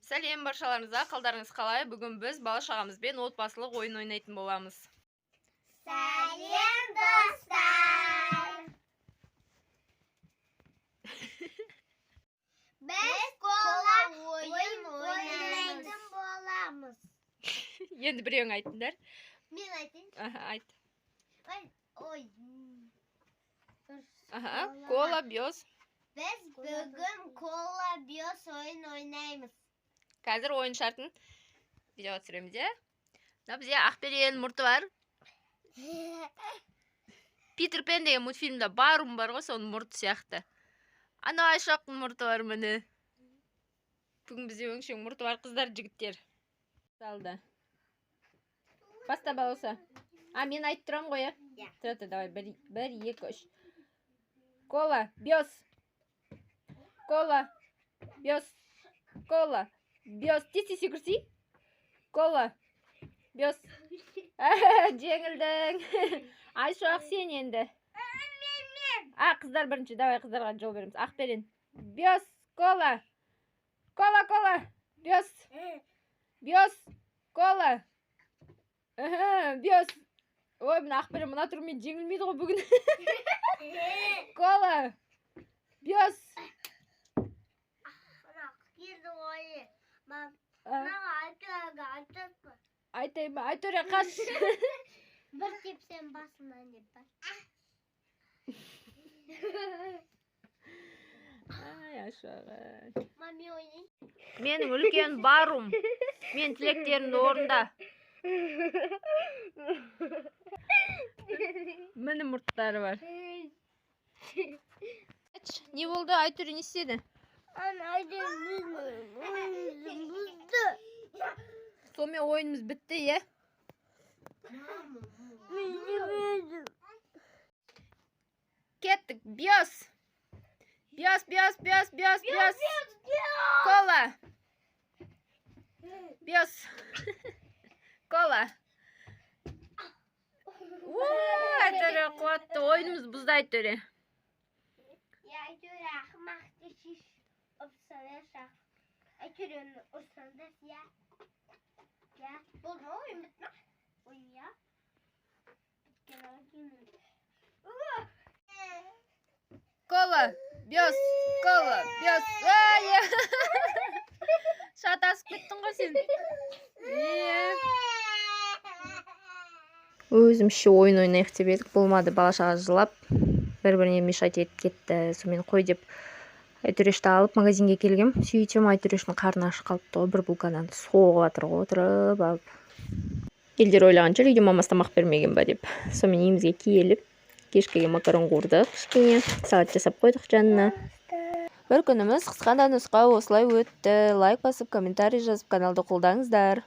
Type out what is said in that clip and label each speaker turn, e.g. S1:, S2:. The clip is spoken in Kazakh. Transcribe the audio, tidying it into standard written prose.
S1: Сәлем баршаларыңызға, қалдарыңыз қалай? Бүгін біз бала-шағамызбен отбасылық ойын ойнайтын боламыз.
S2: Сәлем достар! Біз кола ойын ойнайтын боламыз.
S1: Енді біреуің айтыңдар.
S2: Мен айтайын.
S1: Айт.
S2: Ой.
S1: Кола, бёз.
S2: Біз бүгін кола бёз ойын ойнаймыз.
S1: Қазір ойын шартын видеоға түсіреміз, е? Бізде Ақберен мұрты бар. Питер Пен деген мультфильмда барым бар ғой, соның мұрты сияқты. Ана Айшақтың мұрты бар міне. Бүгін бізде өңшең мұрты бар қыздар, жігіттер. Салды. Баста балоса. Мен айтып тұрам ғой, е? Тұрады, давай, 1, 2, 3. Кола, бёз. Кола, бёз. Кола. Бёз, тез секірсей. Кола. Бёз. Жеңілдің. Айшуақ сен енді. Қыздар бірінші. Давай қыздарға жол береміз. Ақберен. Бёз. Кола. Кола, кола. Бёз. Бёз. Кола. Бёз. Ой, мына Ақберен мына түрмен жеңілмейді ғой бүгін. Кола. Бёз. Айтайын ба? Айтөре қаш.
S2: Бір тепсен басынан деп бар.
S1: Ашаға.
S2: Мами ойнайын.
S1: Менің үлкен барым. Мен тілектерімді орында. Міне мұрттары бар. Не болды? Айтөре не істеді? Сонымен ойынымыз бітті, е? Кеттік. Бёз. Бёз, бёз, бёз, бёз, бёз. Кола. Бёз. Кола. Айтөре қуатты. Ойынымыз бұзды, Айтөре.
S2: Айтөре ақымақты шеш ұпсана шақ. Айтөрені ұрсанда сия. Болды ма ойын бітті? Ойын, я?
S1: Кола, бёз, кола, бёз. Шатасып кеттің ғой сен. Өзімше ойын ойнайық деп едік, болмады, бала-шаға жылап. Бір-біріне мешать етіп кетті. Сонымен қой деп Айтөрешті алып магазинге келгем. Сөйтсем Айтөрештің қарны ашып қалыпты ғой, бір булкадан соғып жатыр ғой, отырып алып. Елдер ойлағанша үйде мамасы тамақ бермеген ба деп. Сонымен үйімізге келіп, кешкіге макарон қуырдық, кішкене салат жасап қойдық жанына. Бір күніміз қысқа да нұсқа осылай өтті. Лайк басып, комментарий жазып, каналды қолдаңыздар.